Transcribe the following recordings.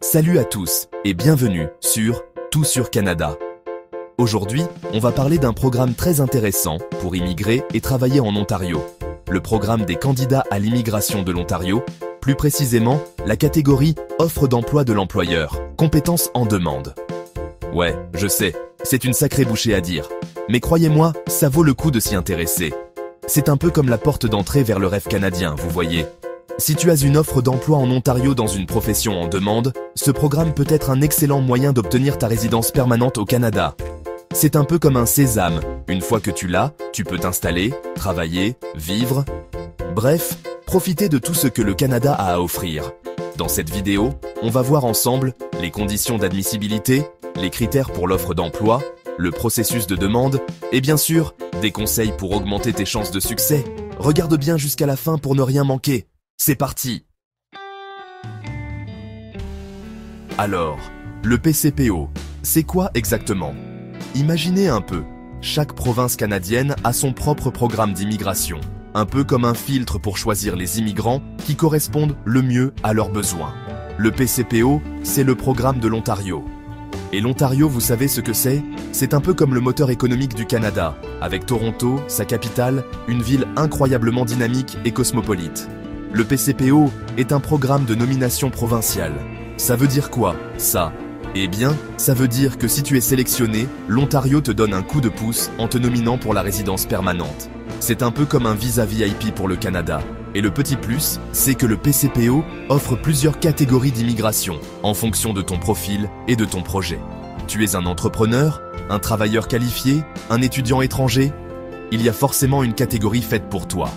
Salut à tous et bienvenue sur Tout sur Canada. Aujourd'hui, on va parler d'un programme très intéressant pour immigrer et travailler en Ontario. Le programme des candidats à l'immigration de l'Ontario, plus précisément la catégorie Offre d'emploi de l'employeur, compétences en demande. Ouais, je sais, c'est une sacrée bouchée à dire, mais croyez-moi, ça vaut le coup de s'y intéresser. C'est un peu comme la porte d'entrée vers le rêve canadien, vous voyez. Si tu as une offre d'emploi en Ontario dans une profession en demande, ce programme peut être un excellent moyen d'obtenir ta résidence permanente au Canada. C'est un peu comme un sésame. Une fois que tu l'as, tu peux t'installer, travailler, vivre. Bref, profiter de tout ce que le Canada a à offrir. Dans cette vidéo, on va voir ensemble les conditions d'admissibilité, les critères pour l'offre d'emploi, le processus de demande et bien sûr, des conseils pour augmenter tes chances de succès. Regarde bien jusqu'à la fin pour ne rien manquer. C'est parti! Alors, le PCPO, c'est quoi exactement? Imaginez un peu, chaque province canadienne a son propre programme d'immigration, un peu comme un filtre pour choisir les immigrants qui correspondent le mieux à leurs besoins. Le PCPO, c'est le programme de l'Ontario. Et l'Ontario, vous savez ce que c'est? C'est un peu comme le moteur économique du Canada, avec Toronto, sa capitale, une ville incroyablement dynamique et cosmopolite. Le PCPO est un programme de nomination provinciale. Ça veut dire quoi, ça? Eh bien, ça veut dire que si tu es sélectionné, l'Ontario te donne un coup de pouce en te nominant pour la résidence permanente. C'est un peu comme un visa VIP pour le Canada. Et le petit plus, c'est que le PCPO offre plusieurs catégories d'immigration, en fonction de ton profil et de ton projet. Tu es un entrepreneur, un travailleur qualifié, un étudiant étranger? Il y a forcément une catégorie faite pour toi.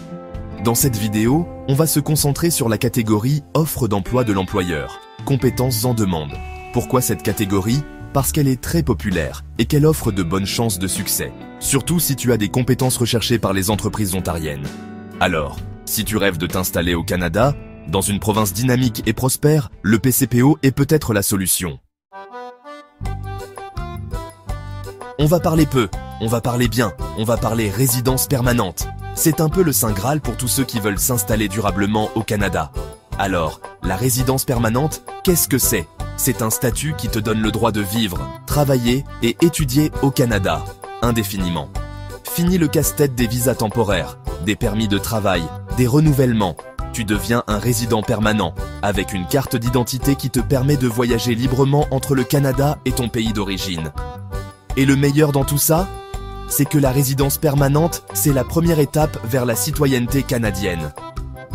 Dans cette vidéo, on va se concentrer sur la catégorie Offre d'emploi de l'employeur, compétences en demande. Pourquoi cette catégorie? Parce qu'elle est très populaire et qu'elle offre de bonnes chances de succès, surtout si tu as des compétences recherchées par les entreprises ontariennes. Alors, si tu rêves de t'installer au Canada, dans une province dynamique et prospère, le PCPO est peut-être la solution. On va parler peu, on va parler bien, on va parler résidence permanente. C'est un peu le Saint Graal pour tous ceux qui veulent s'installer durablement au Canada. Alors, la résidence permanente, qu'est-ce que c'est? C'est un statut qui te donne le droit de vivre, travailler et étudier au Canada, indéfiniment. Fini le casse-tête des visas temporaires, des permis de travail, des renouvellements. Tu deviens un résident permanent, avec une carte d'identité qui te permet de voyager librement entre le Canada et ton pays d'origine. Et le meilleur dans tout ça? C'est que la résidence permanente, c'est la première étape vers la citoyenneté canadienne.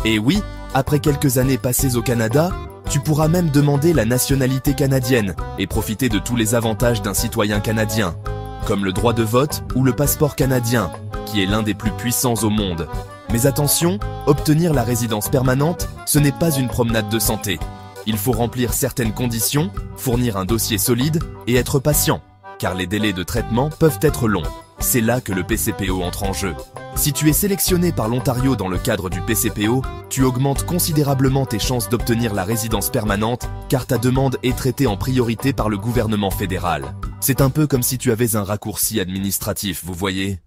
Et oui, après quelques années passées au Canada, tu pourras même demander la nationalité canadienne et profiter de tous les avantages d'un citoyen canadien, comme le droit de vote ou le passeport canadien, qui est l'un des plus puissants au monde. Mais attention, obtenir la résidence permanente, ce n'est pas une promenade de santé. Il faut remplir certaines conditions, fournir un dossier solide et être patient, car les délais de traitement peuvent être longs. C'est là que le PCPO entre en jeu. Si tu es sélectionné par l'Ontario dans le cadre du PCPO, tu augmentes considérablement tes chances d'obtenir la résidence permanente car ta demande est traitée en priorité par le gouvernement fédéral. C'est un peu comme si tu avais un raccourci administratif, vous voyez?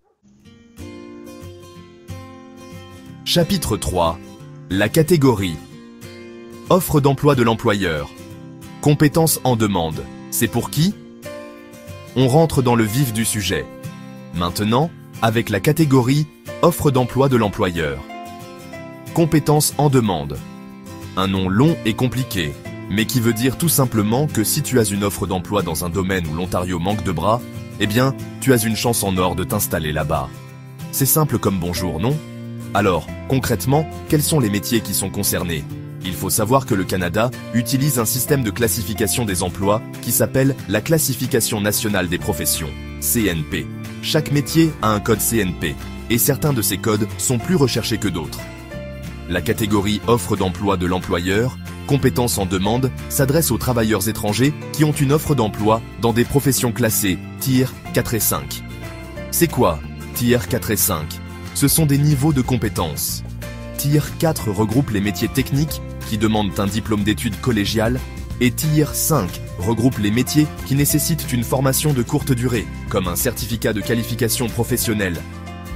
Chapitre 3. La catégorie. Offre d'emploi de l'employeur. Compétences en demande. C'est pour qui? On rentre dans le vif du sujet. Maintenant, avec la catégorie Offre d'emploi de l'employeur. Compétences en demande. Un nom long et compliqué, mais qui veut dire tout simplement que si tu as une offre d'emploi dans un domaine où l'Ontario manque de bras, eh bien, tu as une chance en or de t'installer là-bas. C'est simple comme bonjour, non? Alors, concrètement, quels sont les métiers qui sont concernés? Il faut savoir que le Canada utilise un système de classification des emplois qui s'appelle la Classification nationale des professions, CNP. Chaque métier a un code CNP, et certains de ces codes sont plus recherchés que d'autres. La catégorie Offre d'emploi de l'employeur, compétences en demande, s'adresse aux travailleurs étrangers qui ont une offre d'emploi dans des professions classées Tier 4 et 5. C'est quoi, Tier 4 et 5? Ce sont des niveaux de compétences. Tier 4 regroupe les métiers techniques qui demandent un diplôme d'études collégiales, et Tier 5 regroupe les métiers qui nécessitent une formation de courte durée, comme un certificat de qualification professionnelle.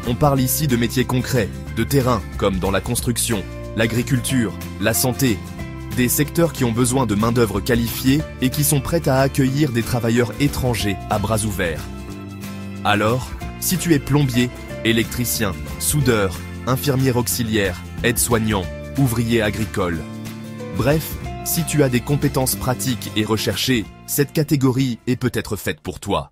On parle ici de métiers concrets, de terrain, comme dans la construction, l'agriculture, la santé, des secteurs qui ont besoin de main-d'œuvre qualifiée et qui sont prêts à accueillir des travailleurs étrangers à bras ouverts. Alors, si tu es plombier, électricien, soudeur, infirmière auxiliaire, aide-soignant, ouvrier agricole, bref, si tu as des compétences pratiques et recherchées, cette catégorie est peut-être faite pour toi.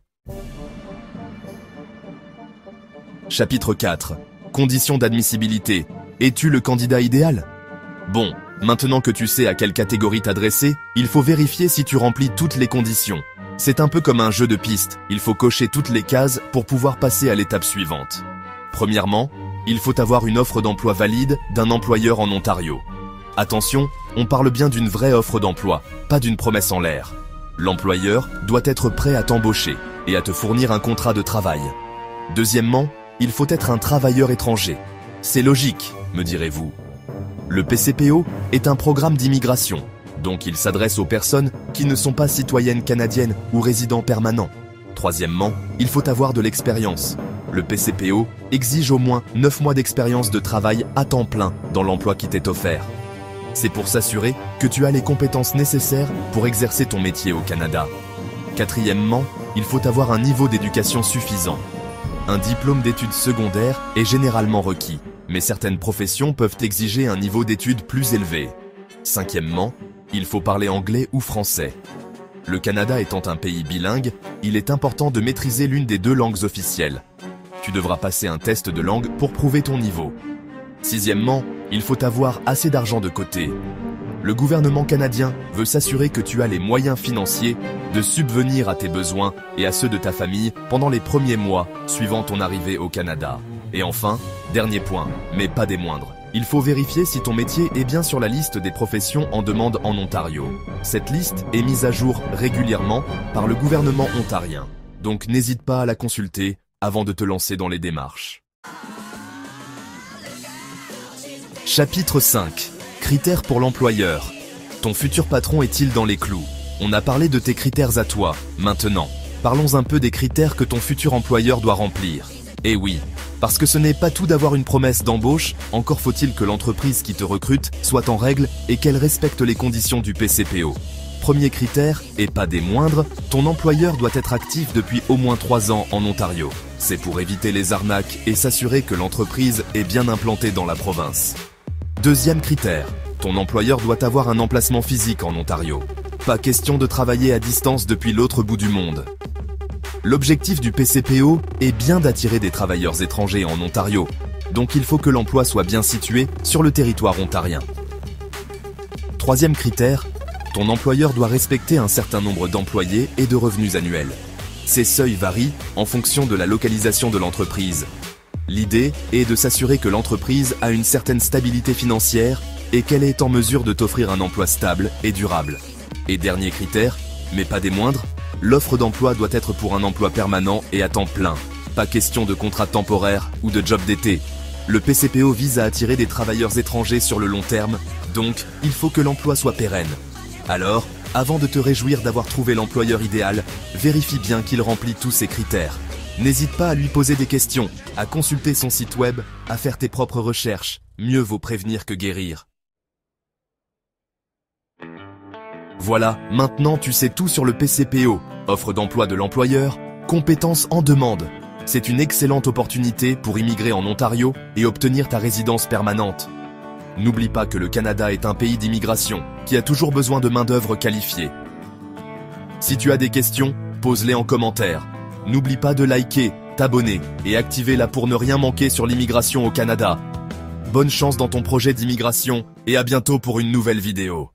Chapitre 4. Conditions d'admissibilité. Es-tu le candidat idéal? Bon, maintenant que tu sais à quelle catégorie t'adresser, il faut vérifier si tu remplis toutes les conditions. C'est un peu comme un jeu de piste, il faut cocher toutes les cases pour pouvoir passer à l'étape suivante. Premièrement, il faut avoir une offre d'emploi valide d'un employeur en Ontario. Attention, on parle bien d'une vraie offre d'emploi, pas d'une promesse en l'air. L'employeur doit être prêt à t'embaucher et à te fournir un contrat de travail. Deuxièmement, il faut être un travailleur étranger. C'est logique, me direz-vous. Le PCPO est un programme d'immigration, donc il s'adresse aux personnes qui ne sont pas citoyennes canadiennes ou résidents permanents. Troisièmement, il faut avoir de l'expérience. Le PCPO exige au moins 9 mois d'expérience de travail à temps plein dans l'emploi qui t'est offert. C'est pour s'assurer que tu as les compétences nécessaires pour exercer ton métier au Canada. Quatrièmement, il faut avoir un niveau d'éducation suffisant. Un diplôme d'études secondaires est généralement requis, mais certaines professions peuvent exiger un niveau d'études plus élevé. Cinquièmement, il faut parler anglais ou français. Le Canada étant un pays bilingue, il est important de maîtriser l'une des 2 langues officielles. Tu devras passer un test de langue pour prouver ton niveau. Sixièmement, il faut avoir assez d'argent de côté. Le gouvernement canadien veut s'assurer que tu as les moyens financiers de subvenir à tes besoins et à ceux de ta famille pendant les premiers mois suivant ton arrivée au Canada. Et enfin, dernier point, mais pas des moindres, il faut vérifier si ton métier est bien sur la liste des professions en demande en Ontario. Cette liste est mise à jour régulièrement par le gouvernement ontarien, donc n'hésite pas à la consulter avant de te lancer dans les démarches. Chapitre 5. Critères pour l'employeur. Ton futur patron est-il dans les clous? On a parlé de tes critères à toi. Maintenant, parlons un peu des critères que ton futur employeur doit remplir. Eh oui, parce que ce n'est pas tout d'avoir une promesse d'embauche, encore faut-il que l'entreprise qui te recrute soit en règle et qu'elle respecte les conditions du PCPO. Premier critère, et pas des moindres, ton employeur doit être actif depuis au moins 3 ans en Ontario. C'est pour éviter les arnaques et s'assurer que l'entreprise est bien implantée dans la province. Deuxième critère, ton employeur doit avoir un emplacement physique en Ontario. Pas question de travailler à distance depuis l'autre bout du monde. L'objectif du PCPO est bien d'attirer des travailleurs étrangers en Ontario, donc il faut que l'emploi soit bien situé sur le territoire ontarien. Troisième critère, ton employeur doit respecter un certain nombre d'employés et de revenus annuels. Ces seuils varient en fonction de la localisation de l'entreprise. L'idée est de s'assurer que l'entreprise a une certaine stabilité financière et qu'elle est en mesure de t'offrir un emploi stable et durable. Et dernier critère, mais pas des moindres, l'offre d'emploi doit être pour un emploi permanent et à temps plein. Pas question de contrat temporaire ou de job d'été. Le PCPO vise à attirer des travailleurs étrangers sur le long terme, donc il faut que l'emploi soit pérenne. Alors, avant de te réjouir d'avoir trouvé l'employeur idéal, vérifie bien qu'il remplit tous ces critères. N'hésite pas à lui poser des questions, à consulter son site web, à faire tes propres recherches. Mieux vaut prévenir que guérir. Voilà, maintenant tu sais tout sur le PCPO, offre d'emploi de l'employeur, compétences en demande. C'est une excellente opportunité pour immigrer en Ontario et obtenir ta résidence permanente. N'oublie pas que le Canada est un pays d'immigration qui a toujours besoin de main-d'œuvre qualifiée. Si tu as des questions, pose-les en commentaire. N'oublie pas de liker, t'abonner et activer la pour ne rien manquer sur l'immigration au Canada. Bonne chance dans ton projet d'immigration et à bientôt pour une nouvelle vidéo.